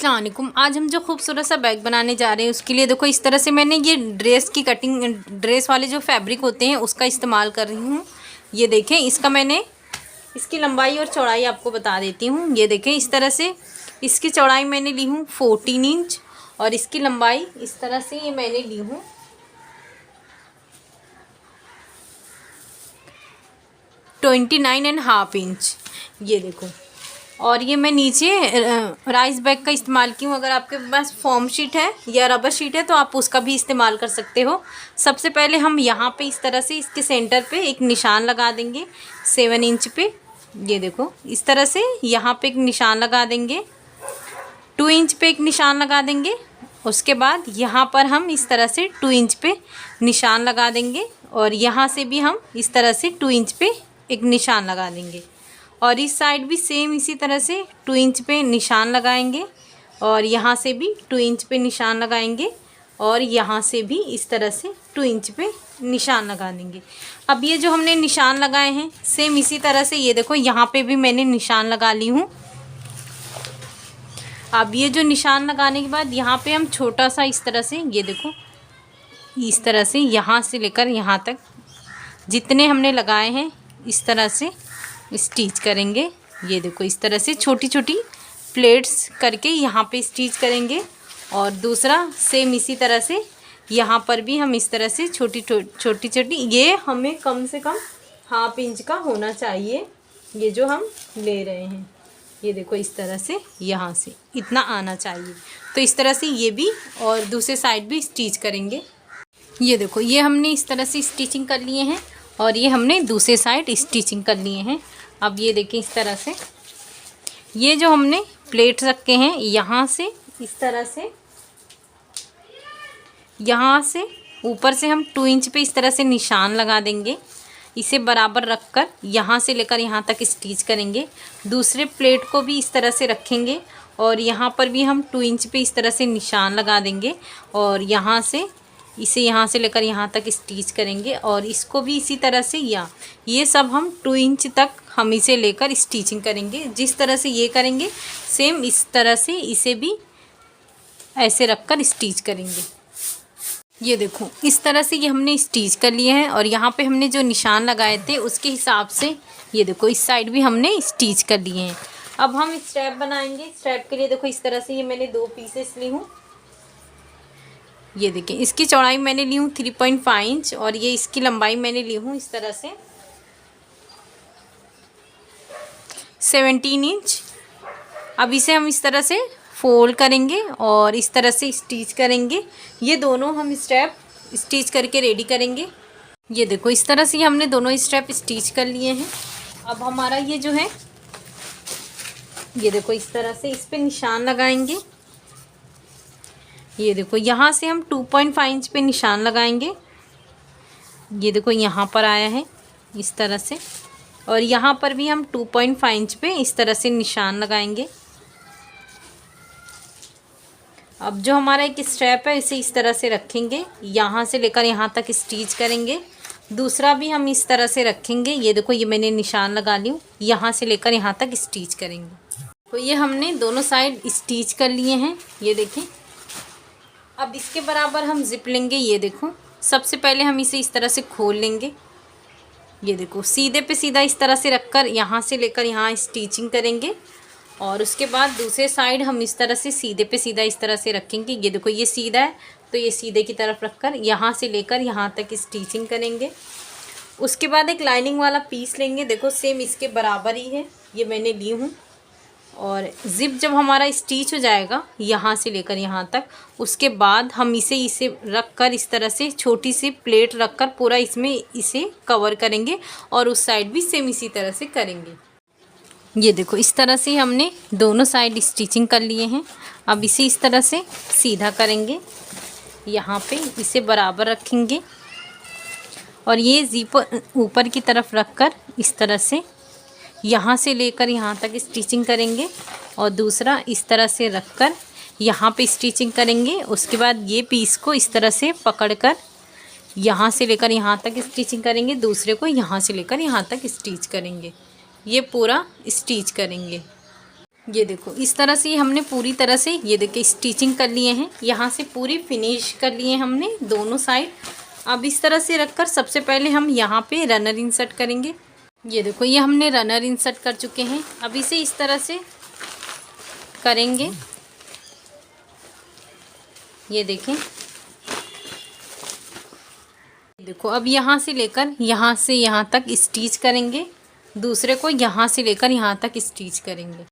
अस्सलाम वालेकुम। आज हम जो खूबसूरत सा बैग बनाने जा रहे हैं उसके लिए देखो इस तरह से मैंने ये ड्रेस की कटिंग, ड्रेस वाले जो फैब्रिक होते हैं उसका इस्तेमाल कर रही हूँ। ये देखें, इसका मैंने इसकी लंबाई और चौड़ाई आपको बता देती हूँ। ये देखें, इस तरह से इसकी चौड़ाई मैंने ली हूँ 14 इंच और इसकी लंबाई इस तरह से ये मैंने ली हूँ 29.5 इंच। ये देखो, और ये मैं नीचे राइस बैग का इस्तेमाल की हूँ। अगर आपके पास फॉर्म शीट है या रबर शीट है तो आप उसका भी इस्तेमाल कर सकते हो। सबसे पहले हम यहाँ पे इस तरह से इसके सेंटर पे एक निशान लगा देंगे 7 इंच पे। ये देखो, इस तरह से यहाँ पे एक निशान लगा देंगे, 2 इंच पे एक निशान लगा देंगे। उसके बाद यहाँ पर हम इस तरह से 2 इंच पे निशान लगा देंगे और यहाँ से भी हम इस तरह से 2 इंच पे एक निशान लगा देंगे और इस साइड भी सेम इसी तरह से 2 इंच पे निशान लगाएंगे और यहाँ से भी 2 इंच पे निशान लगाएंगे और यहाँ से भी इस तरह से 2 इंच पे निशान लगा देंगे। अब ये जो हमने निशान लगाए हैं सेम इसी तरह से ये देखो यहाँ पे भी मैंने निशान लगा ली हूँ। अब ये जो निशान लगाने के बाद यहाँ पे हम छोटा सा इस तरह से, ये देखो इस तरह से यहाँ से लेकर यहाँ तक जितने हमने लगाए हैं इस तरह से स्टिच करेंगे। ये देखो, इस तरह से छोटी छोटी प्लेट्स करके यहाँ पे स्टिच करेंगे और दूसरा सेम इसी तरह से यहाँ पर भी हम इस तरह से छोटी छोटी ये हमें कम से कम 1/2 इंच का होना चाहिए ये जो हम ले रहे हैं। ये देखो, इस तरह से यहाँ से इतना आना चाहिए। तो इस तरह से ये भी और दूसरे साइड भी स्टिच करेंगे। ये देखो, ये हमने इस तरह से स्टिचिंग कर लिए हैं और ये हमने दूसरे साइड स्टिचिंग कर लिए हैं। अब ये देखिए, इस तरह से ये जो हमने प्लेट रखे हैं यहाँ से इस तरह से, यहाँ से ऊपर से हम 2 इंच पे इस तरह से निशान लगा देंगे। इसे बराबर रखकर यहाँ से लेकर यहाँ तक स्टिच करेंगे। दूसरे प्लेट को भी इस तरह से रखेंगे और यहाँ पर भी हम 2 इंच पे इस तरह से निशान लगा देंगे और यहाँ से इसे यहाँ से लेकर यहाँ तक स्टिच करेंगे और इसको भी इसी तरह से ये सब हम 2 इंच तक हम इसे लेकर स्टिचिंग करेंगे। जिस तरह से ये करेंगे सेम इस तरह से इसे भी ऐसे रखकर स्टिच करेंगे। ये देखो, इस तरह से ये हमने स्टिच कर लिए हैं और यहाँ पे हमने जो निशान लगाए थे उसके हिसाब से ये देखो इस साइड भी हमने स्टिच कर लिए हैं। अब हम स्ट्रैप बनाएंगे। स्ट्रैप के लिए देखो इस तरह से ये मैंने 2 पीसेस ली हूँ। ये देखिए, इसकी चौड़ाई मैंने ली हूँ 3.5 इंच और ये इसकी लंबाई मैंने ली हूँ इस तरह से 17 इंच। अब इसे हम इस तरह से फोल्ड करेंगे और इस तरह से स्टिच करेंगे। ये दोनों हम स्ट्रैप स्टिच करके रेडी करेंगे। ये देखो, इस तरह से हमने दोनों स्ट्रैप स्टिच कर लिए हैं। अब हमारा ये जो है, ये देखो इस तरह से इस पे निशान लगाएंगे। ये देखो, यहाँ से हम 2.5 इंच पे निशान लगाएंगे। ये देखो, यहाँ पर आया है इस तरह से और यहाँ पर भी हम 2.5 इंच पे इस तरह से निशान लगाएंगे। अब जो हमारा एक स्ट्रैप है इसे इस तरह से रखेंगे, यहाँ से लेकर यहाँ तक स्टिच करेंगे। दूसरा भी हम इस तरह से रखेंगे। ये देखो, ये मैंने निशान लगा ली हूँ, यहाँ से लेकर यहाँ तक स्टिच करेंगे। तो ये हमने दोनों साइड स्टिच कर लिए हैं। ये देखें, अब इसके बराबर हम जिप लेंगे। ये देखो, सबसे पहले हम इसे इस तरह से खोल लेंगे। ये देखो, सीधे पे सीधा इस तरह से रखकर यहाँ से लेकर यहाँ स्टिचिंग करेंगे और उसके बाद दूसरे साइड हम इस तरह से सीधे पे सीधा इस तरह से रखेंगे। ये देखो, ये सीधा है तो ये सीधे की तरफ रखकर यहाँ से लेकर यहाँ तक स्टिचिंग करेंगे। उसके बाद एक लाइनिंग वाला पीस लेंगे। देखो, सेम इसके बराबर ही है, ये मैंने ली हूँ और ज़िप जब हमारा स्टिच हो जाएगा यहाँ से लेकर यहाँ तक, उसके बाद हम इसे रख कर इस तरह से छोटी सी प्लेट रखकर पूरा इसमें इसे कवर करेंगे और उस साइड भी सेम इसी तरह से करेंगे। ये देखो, इस तरह से हमने दोनों साइड स्टिचिंग कर लिए हैं। अब इसे इस तरह से सीधा करेंगे, यहाँ पे इसे बराबर रखेंगे और ये ज़िप ऊपर की तरफ रखकर इस तरह से यहाँ से लेकर यहाँ तक स्टिचिंग करेंगे और दूसरा इस तरह से रखकर यहाँ पे स्टिचिंग करेंगे। उसके बाद ये पीस को इस तरह से पकड़कर यहाँ से लेकर यहाँ तक स्टिचिंग करेंगे, दूसरे को यहाँ से लेकर यहाँ तक स्टिच करेंगे। ये पूरा स्टिच करेंगे। ये देखो इस तरह से हमने पूरी तरह से ये देखिए स्टिचिंग कर लिए हैं, यहाँ से पूरी फिनिश कर लिए हमने दोनों साइड। अब इस तरह से रखकर सबसे पहले हम यहाँ पे रनर इंसर्ट करेंगे। ये देखो ये हमने रनर इंसर्ट कर चुके हैं। अब इसे इस तरह से करेंगे, ये देखें। देखो अब यहाँ से लेकर यहाँ से यहाँ तक स्टिच करेंगे, दूसरे को यहाँ से लेकर यहाँ तक स्टिच करेंगे।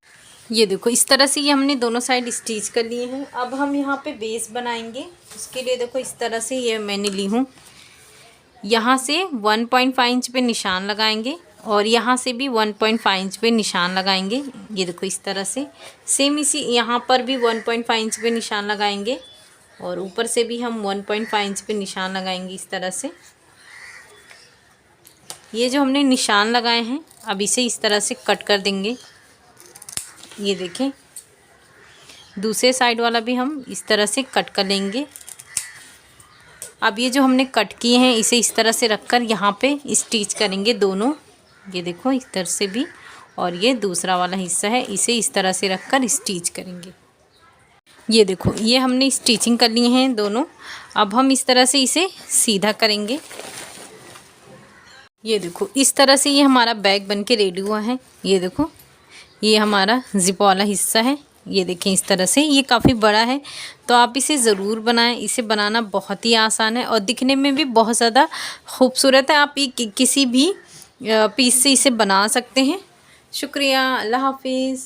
ये देखो इस तरह से ये हमने दोनों साइड स्टिच कर लिए हैं। अब हम यहाँ पे बेस बनाएंगे, उसके लिए देखो इस तरह से ये मैंने ली हूँ, यहाँ से 1.5 इंच पे निशान लगाएंगे और यहाँ से भी 1.5 इंच पे निशान लगाएंगे। ये देखो इस तरह से सेम इसी यहाँ पर भी 1.5 इंच पे निशान लगाएंगे और ऊपर से भी हम 1.5 इंच पे निशान लगाएंगे इस तरह से। ये जो हमने निशान लगाए हैं अब इसे इस तरह से कट कर देंगे। ये देखें दूसरे साइड वाला भी हम इस तरह से कट कर लेंगे। अब ये जो हमने कट किए हैं इसे इस तरह से रखकर यहाँ पे स्टिच करेंगे दोनों। ये देखो इस तरह से भी, और ये दूसरा वाला हिस्सा है इसे इस तरह से रखकर स्टिच करेंगे। ये देखो ये हमने स्टिचिंग कर लिए हैं दोनों। अब हम इस तरह से इसे सीधा करेंगे। ये देखो इस तरह से ये हमारा बैग बन के रेडी हुआ है। ये देखो ये हमारा जिप वाला हिस्सा है। ये देखें इस तरह से ये काफ़ी बड़ा है, तो आप इसे ज़रूर बनाएं। इसे बनाना बहुत ही आसान है और दिखने में भी बहुत ज़्यादा खूबसूरत है। आप ये किसी भी पीस से इसे बना सकते हैं। शुक्रिया, अल्लाह हाफिज़।